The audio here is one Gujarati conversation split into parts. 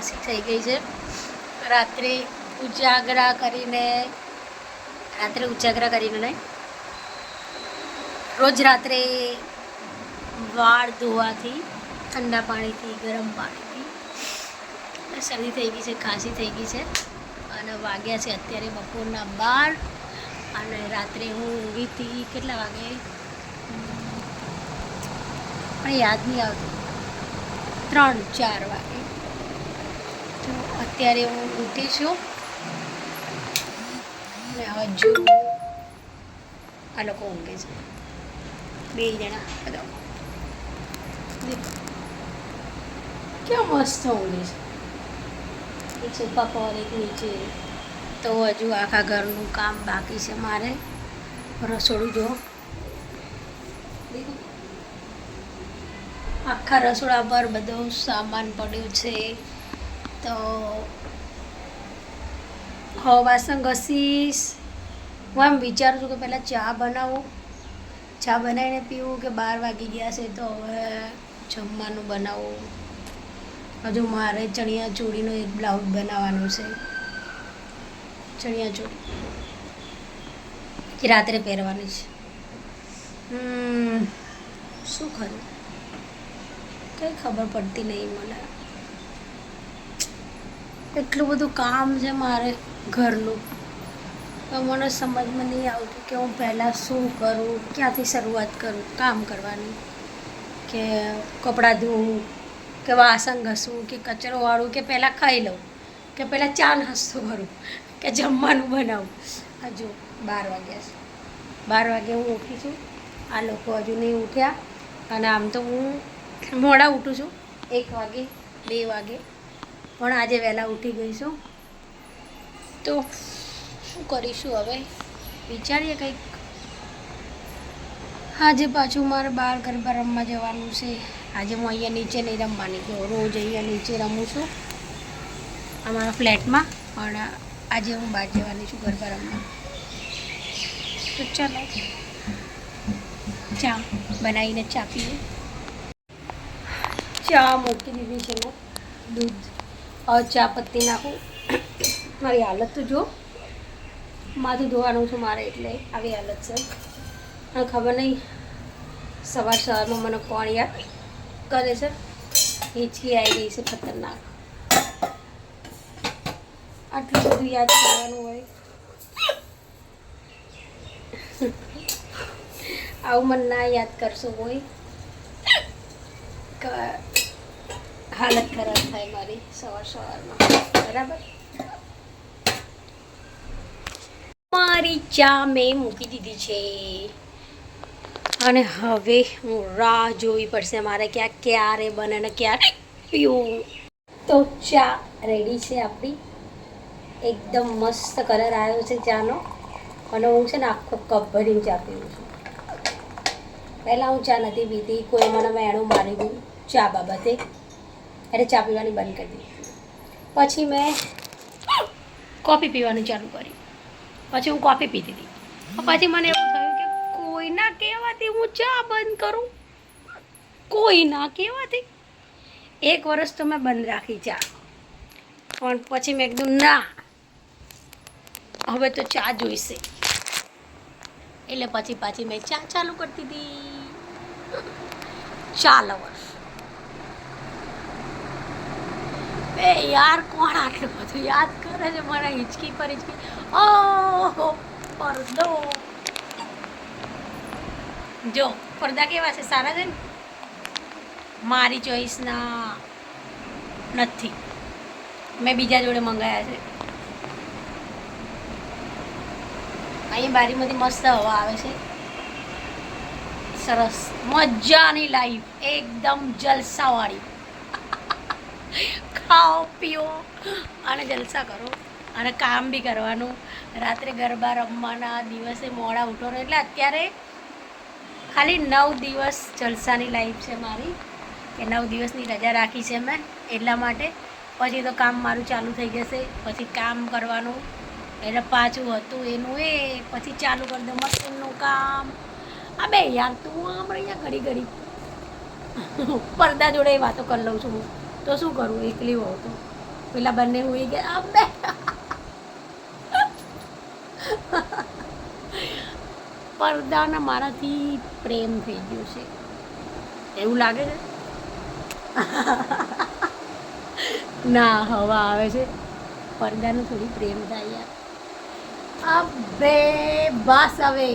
ખાંસી થઈ ગઈ છે. રાત્રે ઉજાગરા કરીને નહીં, રોજ રાત્રે વાળ ધોવાથી ઠંડા પાણીથી ગરમ પાણીથી શરદી થઈ ગઈ છે, ખાંસી થઈ ગઈ છે. અને વાગ્યા છે અત્યારે બપોરના 12 અને રાત્રે હું ઊંઘી હતી કેટલા વાગે પણ યાદ નહીં આવતું, 3-4 વાગે. તો અત્યારે હું ઉઠી છું ને હજુ આ લોકો ઊંઘે છે, 2 જણા. બધા કેમ મસ્ત ઊંઘે છે, એક સોફા પર એક નીચે. તો હજુ આખા ઘરનું કામ બાકી છે મારે. રસોડું જો, આખા રસોડા પર બધો સામાન પડ્યો છે. તો હવે વાસણ ઘસીશ. હું એમ વિચારું છું કે પહેલાં ચા બનાવું, ચા બનાવીને પીવું કે 12 વાગી ગયા છે તો હવે જમવાનું બનાવું. હજુ મારે ચણિયા ચોળીનો એક બ્લાઉઝ બનાવવાનો છે, ચણિયા ચોળી રાત્રે પહેરવાની છે. શું કરું કંઈ ખબર પડતી નહીં મને. એટલું બધું કામ છે મારે ઘરનું, તો મને સમજમાં નહીં આવતું કે હું પહેલાં શું કરું, ક્યાંથી શરૂઆત કરું કામ કરવાની. કે કપડાં ધોવું કે વાસણ ઘસવું કે કચરો વાળું કે પહેલાં ખાઈ લઉં કે પહેલાં ચા નાસ્તો કરું કે જમવાનું બનાવું. હજુ 12 વાગ્યા છે, 12 વાગે હું ઉઠી છું, આ લોકો હજુ નહીં ઉઠ્યા. અને આમ તો હું મોડા ઉઠું છું, 1 વાગે 2 વાગે, પણ આજે વહેલા ઉઠી ગઈ છું. તો શું કરીશું હવે, વિચારીએ કંઈક. આજે પાછું મારે બહાર ગરબા રમવા જવાનું છે. આજે હું અહીંયા નીચે નહીં રમવાની, જો રોજ અહીંયા નીચે રમું છું અમારા ફ્લેટમાં, પણ આજે હું બહાર જવાની છું ગરબા રમવા. તો ચાલો ચા બનાવીને ચા પીએ. ચા મૂકી દીધી છે મેં, દૂધ. હવે ચા પત્તી નાખું. મારી હાલત તો જો, માથું ધોવાનું છે મારે એટલે આવી હાલત છે. અને ખબર નહીં સવારમાં મને કોણ યાદ કરે છે. હિંચકી આવી ગઈ છે ખતરનાક. આટલું બધું યાદ કરવાનું હોય આવું મને ના યાદ કરશો કોઈ, હાલત ખરાબ થાય મારી સવારમાં. બરાબર, મારી ચા મેં મૂકી દીધી છે અને હવે હું રાહ જોવી પડશે મારે કે આ ક્યારે બને ને ક્યારે પીવું. તો ચા રેડી છે આપણી, એકદમ મસ્ત કલર આવ્યો છે ચાનો. અને હું છે ને આખો કપ ભરીને ચા પીવું છું. પહેલાં હું ચા નથી પીતી, કોઈ મને મેણું મારી ગયું ચા બાબતે, એટલે ચા પીવાની બંધ કરી દીધી. પછી મેં કોફી પીવાનું ચાલુ કર્યું, પછી હું કોફી પીતી હતી. પછી મને એવું થયું કે કોઈના કહેવાથી હું ચા બંધ કરું, કોઈના કહેવાથી. 1 વર્ષ તો મેં બંધ રાખી ચા, પણ પછી મેં કીધું ના, હવે તો ચા જોઈશે. એટલે પછી મેં ચા ચાલુ કરતી હતી. ચા લવર બે યાર, કોણ આટલું બધું યાદ કરે છે મારા હિંચકી પર હિંચકી. ઓહો પડદો જો, પડદા કેવા છે, સારા છે ને? મારી ચોઈસના નથી, મેં બીજા જોડે મંગાવ્યા છે. અહીં બારીમાંથી મસ્ત હવા આવે છે, સરસ મજાની લાઈફ, એકદમ જલસાવાળી. ખાઓ પીઓ અને જલસા કરો અને કામ બી કરવાનું. રાત્રે ગરબા રમવાના, દિવસે મોડા ઉઠવાનું. એટલે અત્યારે ખાલી 9 દિવસ જલસાની લાઈફ છે મારી, કે 9 દિવસની રજા રાખી છે મેં એટલા માટે. પછી તો કામ મારું ચાલુ થઈ જશે, પછી કામ કરવાનું. એટલે પાછું હતું એનું એ, પછી ચાલુ કરી દો મશીનનું કામ. અબે યાર તું આમ અહીંયા ઘડી પડદા જોડે વાતો કરી લઉં છું હું, તો શું કરું, એકલી હોઉં તો. પેલા બંને હોઈ ગયા અબે પડદાને મારાથી પ્રેમ થઈ ગયો છે એવું લાગે છે. ના હવા આવે છે પડદાનું થોડી પ્રેમ થાય યાર. અબે બસ હવે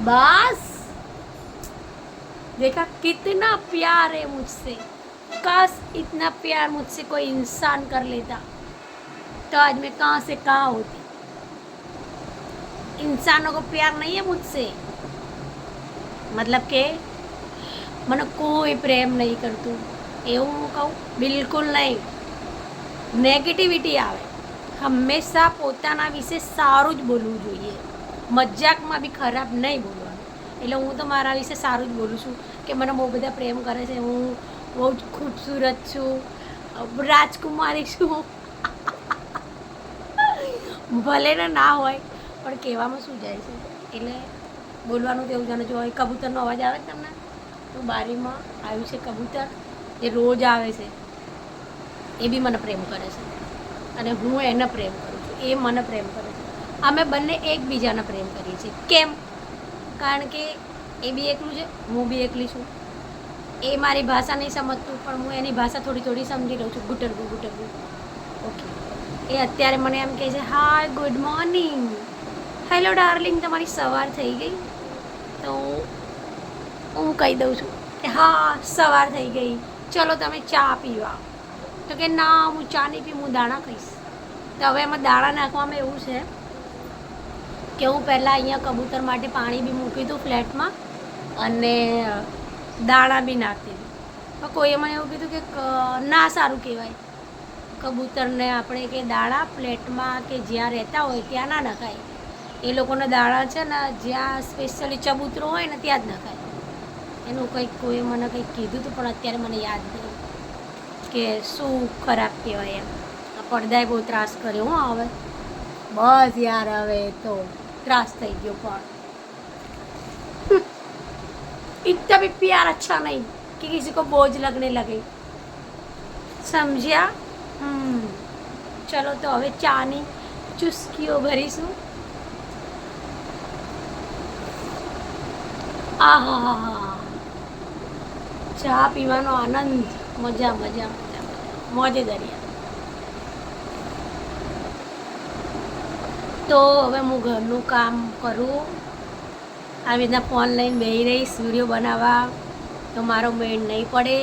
बस देखा कितना प्यार है मुझसे. काश इतना प्यार मुझसे कोई इंसान कर लेता तो आज मैं कहाँ से कहाँ होती. इंसानों को प्यार नहीं है मुझसे, मतलब કે મને કોઈ પ્રેમ નહીં કરતું એવું હું કહું બિલકુલ નહીં. નેગેટિવિટી આવે. હંમેશા પોતાના વિશે સારું જ બોલવું જોઈએ, મજાકમાં બી ખરાબ નહીં બોલવાનું. એટલે હું તો મારા વિશે સારું જ બોલું છું કે મને બહુ બધા પ્રેમ કરે છે, હું બહુ જ ખૂબસૂરત છું, રાજકુમારી છું. ભલે ને ના હોય પણ કહેવામાં શું જાય છે, એટલે બોલવાનું તો એવું જાણે. જો કબૂતરનો અવાજ આવે છે તમને, તો બારીમાં આવ્યું છે કબૂતર, એ રોજ આવે છે, એ બી મને પ્રેમ કરે છે અને હું એને પ્રેમ કરું છું, એ મને પ્રેમ કરે છે. અમે બંને એકબીજાને પ્રેમ કરીએ છીએ. કેમ? કારણ કે એ બી એકલું છે, હું બી એકલી છું. એ મારી ભાષા નહીં સમજતું પણ હું એની ભાષા થોડી થોડી સમજી લઉં છું. ગુટરગું ગુટરગું. ઓકે. એ અત્યારે મને એમ કહે છે hi good morning, hello darling, તમારી સવાર થઈ ગઈ? તો હું કહી દઉં છું કે હા સવાર થઈ ગઈ, ચલો તમે ચા પીવા. તો કે ના હું ચા નહીં પીવું, હું દાણા ખાઈશ. તો હવે એમાં દાણા નાખવામાં એવું છે કે હું પહેલાં અહીંયા કબૂતર માટે પાણી બી મૂકી દઉં ફ્લેટમાં અને દાણા બી નાખતી હતી. તો કોઈએ મને એવું કીધું કે ના સારું કહેવાય, કબૂતરને આપણે કે દાણા ફ્લેટમાં કે જ્યાં રહેતા હોય ત્યાં ના નખાય. એ લોકોના દાણા છે ને જ્યાં સ્પેશિયલી ચબૂતરો હોય ને ત્યાં જ નખાય. એનું કંઈક કોઈએ મને કંઈક કીધું હતું પણ અત્યારે મને યાદ નહીં કે શું ખરાબ કહેવાય એમ. આ પડદાએ બહુ ત્રાસ કર્યો હું હવે બસ યાર, હવે તો ત્રાસ થઈ ગયો. પણ इतना भी प्यार अच्छा नहीं कि किसी को बोझ लगने लगे, समझ्या? चलो तो હવે ચાની ચુસ્કીઓ ભરીશું. આહા, ચા પીવાનો આનંદ, મજા મજા મજા મોજે દરિયા. તો હવે હું ઘરનું કામ કરું, આવી રીતના ફોન લઈને બેસી રહીશ વિડીયો બનાવવા તો મારો મેળ નહીં પડે.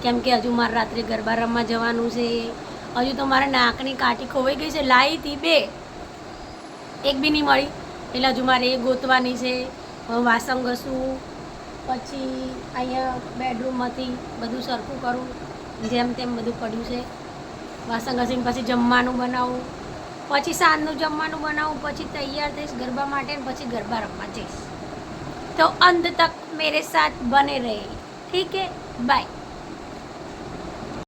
કેમ કે હજુ મારે રાત્રે ગરબા રમવા જવાનું છે. હજુ તો મારા નાકની કાંટી ખોવાઈ ગઈ છે, લાવી હતી 2, એક બી નહીં મળી, એટલે હજુ મારે એ ગોતવાની છે. વાસણ ઘસું, પછી અહીંયા બેડરૂમમાંથી બધું સરખું કરું, જેમ તેમ બધું પડ્યું છે. વાસણ ઘસીને પછી જમવાનું બનાવું, પછી સાંજનું જમવાનું બનાવું, પછી તૈયાર થઈશ ગરબા માટે, પછી ગરબા રમવા જઈશ. तो अंत तक मेरे साथ बने रहे, ठीक है? बाय.